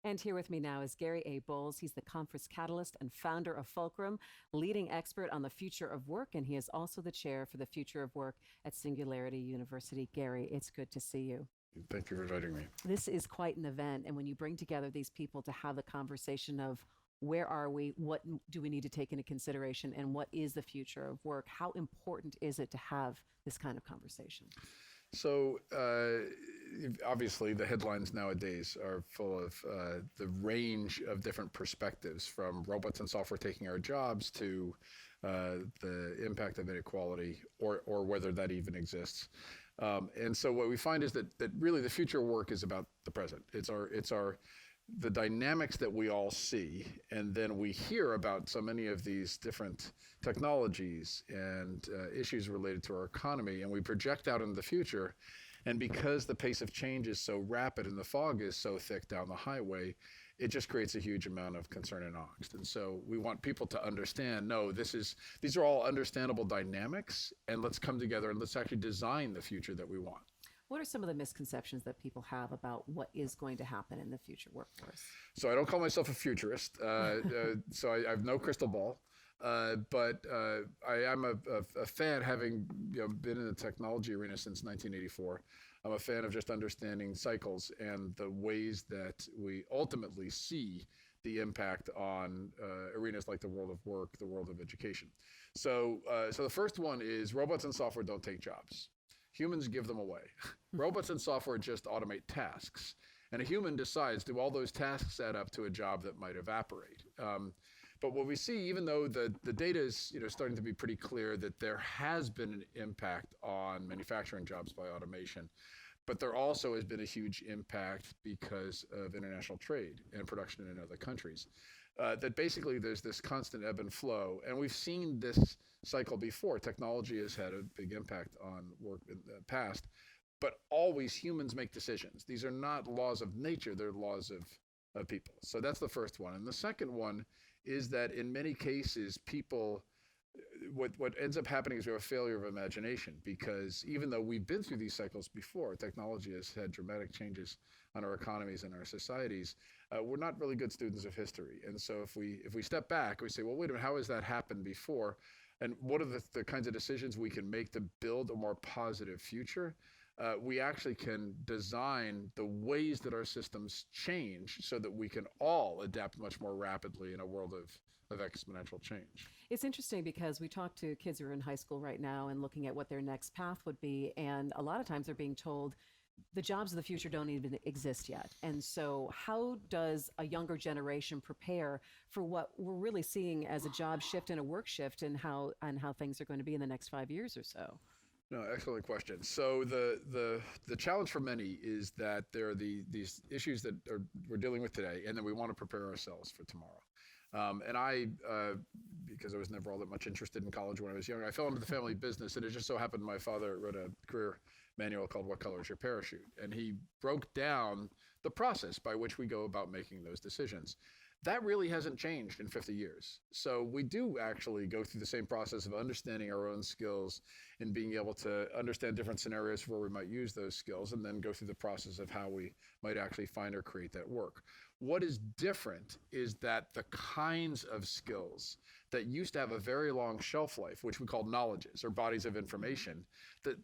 And here with me now is Gary A. Bolles. He's the conference catalyst and founder of Fulcrum, leading expert on the future of work, and he is also the chair for the future of work at Singularity University. Gary, it's good to see you. Thank you for inviting me. This is quite an event, and when you bring together these people to have the conversation of where are we, what do we need to take into consideration, and what is the future of work, how important is it to have this kind of conversation? So obviously the headlines nowadays are full of the range of different perspectives, from robots and software taking our jobs to the impact of inequality or whether that even exists. And so what we find is that really the future of work is about the present. It's the dynamics that we all see, and then we hear about so many of these different technologies and issues related to our economy, and we project out into the future. And because the pace of change is so rapid and the fog is so thick down the highway, it just creates a huge amount of concern and angst. And so we want people to understand, no, these are all understandable dynamics, and let's come together and let's actually design the future that we want. What are some of the misconceptions that people have about what is going to happen in the future workforce? So I don't call myself a futurist, so I have no crystal ball, but I am a fan, having been in the technology arena since 1984. I'm a fan of just understanding cycles and the ways that we ultimately see the impact on arenas like the world of work, the world of education. So the first one is robots and software don't take jobs. Humans give them away. Robots and software just automate tasks. And a human decides, do all those tasks add up to a job that might evaporate? But what we see, even though the data is starting to be pretty clear that there has been an impact on manufacturing jobs by automation, but there also has been a huge impact because of international trade and production in other countries. That basically there's this constant ebb and flow. And we've seen this cycle before. Technology has had a big impact on work in the past, but always humans make decisions. These are not laws of nature, they're laws of people. So that's the first one. And the second one is that in many cases, what ends up happening is we have a failure of imagination, because even though we've been through these cycles before, technology has had dramatic changes on our economies and our societies, we're not really good students of history. And so if we step back, we say, well, wait a minute, how has that happened before? And what are the kinds of decisions we can make to build a more positive future? We actually can design the ways that our systems change so that we can all adapt much more rapidly in a world of exponential change. It's interesting because we talk to kids who are in high school right now and looking at what their next path would be, and a lot of times they're being told the jobs of the future don't even exist yet. And so how does a younger generation prepare for what we're really seeing as a job shift and a work shift, and how things are going to be in the next 5 years or so? No, excellent question. So the challenge for many is that there are these issues that we're dealing with today, and then we want to prepare ourselves for tomorrow. And I, because I was never all that much interested in college when I was young, I fell into the family business, and it just so happened my father wrote a career manual called What Color is Your Parachute? And he broke down the process by which we go about making those decisions. That really hasn't changed in 50 years. So we do actually go through the same process of understanding our own skills and being able to understand different scenarios where we might use those skills, and then go through the process of how we might actually find or create that work. What is different is that the kinds of skills that used to have a very long shelf life, which we call knowledges or bodies of information,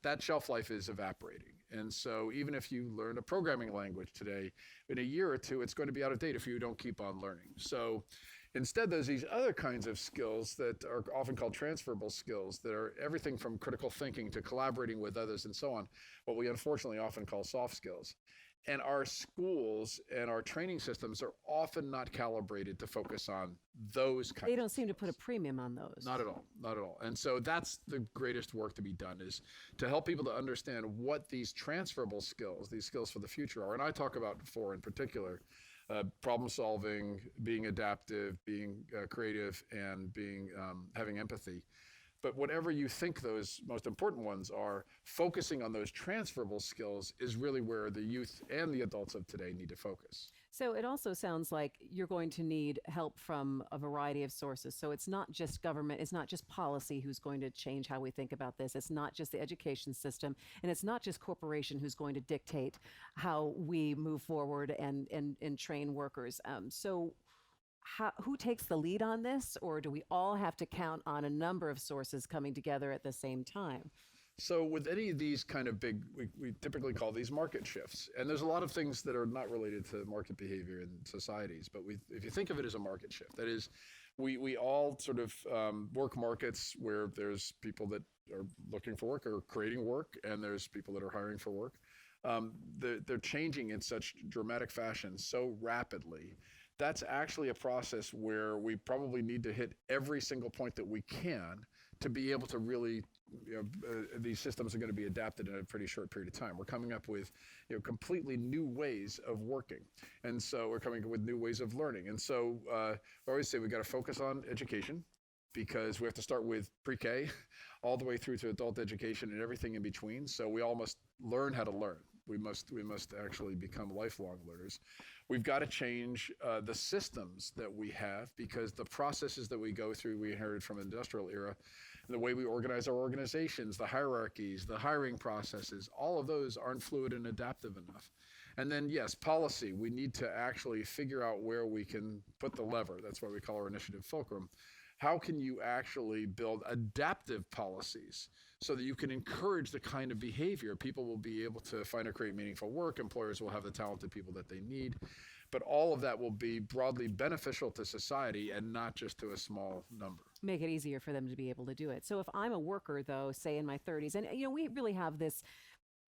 that shelf life is evaporating. And so even if you learn a programming language today, in a year or two, it's going to be out of date if you don't keep on learning. So instead, there's these other kinds of skills that are often called transferable skills that are everything from critical thinking to collaborating with others and so on, what we unfortunately often call soft skills. And our schools and our training systems are often not calibrated to focus on those kinds. They don't seem to put a premium on those. Not at all, not at all. And so that's the greatest work to be done, is to help people to understand what these transferable skills, these skills for the future are. And I talk about four in particular: problem solving, being adaptive, being creative, and having empathy. But whatever you think those most important ones are, focusing on those transferable skills is really where the youth and the adults of today need to focus. So it also sounds like you're going to need help from a variety of sources. So it's not just government, it's not just policy who's going to change how we think about this. It's not just the education system, and it's not just corporation who's going to dictate how we move forward and train workers. Who takes the lead on this, or do we all have to count on a number of sources coming together at the same time? So with any of these kind of big, we typically call these market shifts. And there's a lot of things that are not related to market behavior in societies, but if you think of it as a market shift, that is, we all sort of work markets where there's people that are looking for work or creating work, and there's people that are hiring for work. They're changing in such dramatic fashion so rapidly. That's actually a process where we probably need to hit every single point that we can to be able to really, these systems are going to be adapted in a pretty short period of time. We're coming up with, completely new ways of working. And so we're coming up with new ways of learning. And so I always say we've got to focus on education, because we have to start with pre-K all the way through to adult education and everything in between. So we all must learn how to learn. We must actually become lifelong learners. We've got to change the systems that we have, because the processes that we go through, we inherited from the industrial era. The way we organize our organizations, the hierarchies, the hiring processes, all of those aren't fluid and adaptive enough. And then, yes, policy. We need to actually figure out where we can put the lever. That's why we call our initiative Fulcrum. How can you actually build adaptive policies so that you can encourage the kind of behavior? People will be able to find or create meaningful work. Employers will have the talented people that they need. But all of that will be broadly beneficial to society and not just to a small number. Make it easier for them to be able to do it. So if I'm a worker, though, say in my 30s, and we really have this,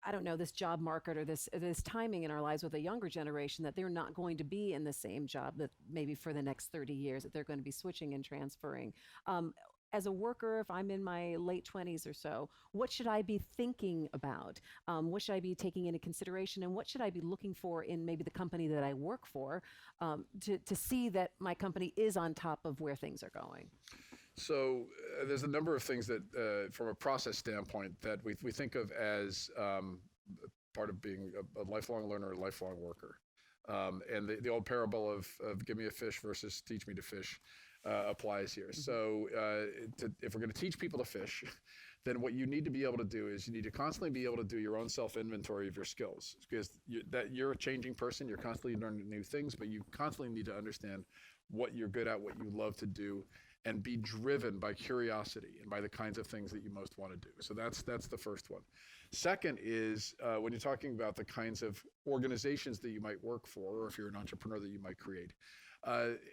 I don't know, this job market or this timing in our lives with a younger generation that they're not going to be in the same job that maybe for the next 30 years, that they're going to be switching and transferring. As a worker, if I'm in my late 20s or so, what should I be thinking about? What should I be taking into consideration? And what should I be looking for in maybe the company that I work for to see that my company is on top of where things are going? So there's a number of things that, from a process standpoint, that we think of as part of being a lifelong learner, a lifelong worker. And the old parable of give me a fish versus teach me to fish applies here. So if we're going to teach people to fish, then what you need to be able to do is you need to constantly be able to do your own self-inventory of your skills, because you're a changing person. You're constantly learning new things, but you constantly need to understand what you're good at, what you love to do, and be driven by curiosity and by the kinds of things that you most want to do. So that's the first one. Second is when you're talking about the kinds of organizations that you might work for, or if you're an entrepreneur that you might create.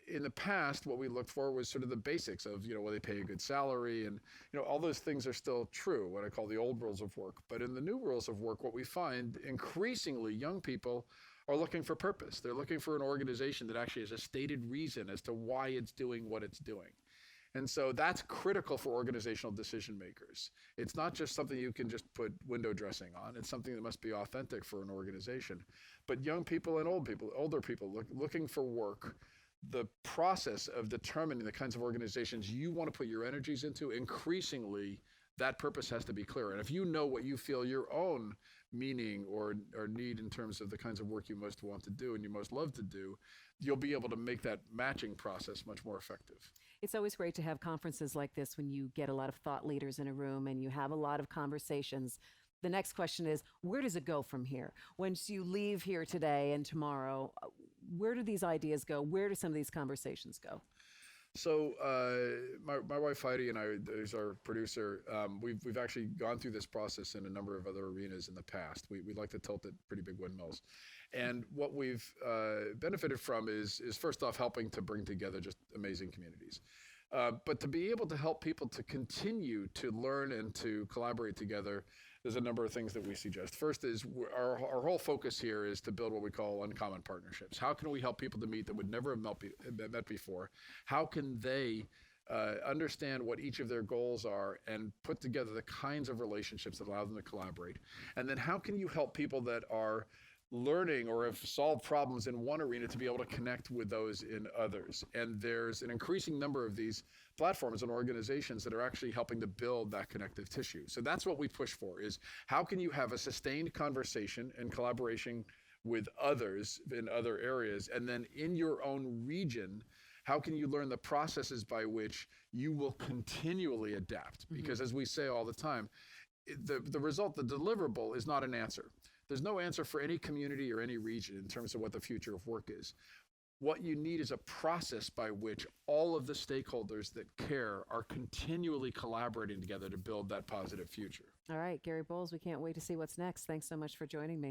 In the past, what we looked for was sort of the basics of, will they pay a good salary? And, all those things are still true, what I call the old rules of work. But in the new rules of work, what we find increasingly young people are looking for purpose. They're looking for an organization that actually has a stated reason as to why it's doing what it's doing. And so that's critical for organizational decision makers. It's not just something you can just put window dressing on. It's something that must be authentic for an organization. But young people and older people looking for work, the process of determining the kinds of organizations you want to put your energies into, increasingly that purpose has to be clear. And if you know what you feel your own meaning or need in terms of the kinds of work you most want to do and you most love to do, you'll be able to make that matching process much more effective. It's always great to have conferences like this when you get a lot of thought leaders in a room and you have a lot of conversations. The next question is, where does it go from here? Once you leave here today and tomorrow, where do these ideas go? Where do some of these conversations go? So my wife Heidi and I, who's our producer, we've actually gone through this process in a number of other arenas in the past. We like to tilt at pretty big windmills. And what we've benefited from is first off helping to bring together just amazing communities. But to be able to help people to continue to learn and to collaborate together, there's a number of things that we suggest. First is our whole focus here is to build what we call uncommon partnerships. How can we help people to meet that would never have met before? How can they understand what each of their goals are and put together the kinds of relationships that allow them to collaborate? And then how can you help people that are learning or have solved problems in one arena to be able to connect with those in others? And there's an increasing number of these platforms and organizations that are actually helping to build that connective tissue. So that's what we push for, is how can you have a sustained conversation and collaboration with others in other areas? And then in your own region, how can you learn the processes by which you will continually adapt? Because as we say all the time, the result, the deliverable is not an answer. There's no answer for any community or any region in terms of what the future of work is. What you need is a process by which all of the stakeholders that care are continually collaborating together to build that positive future. All right, Gary Bolles, we can't wait to see what's next. Thanks so much for joining me.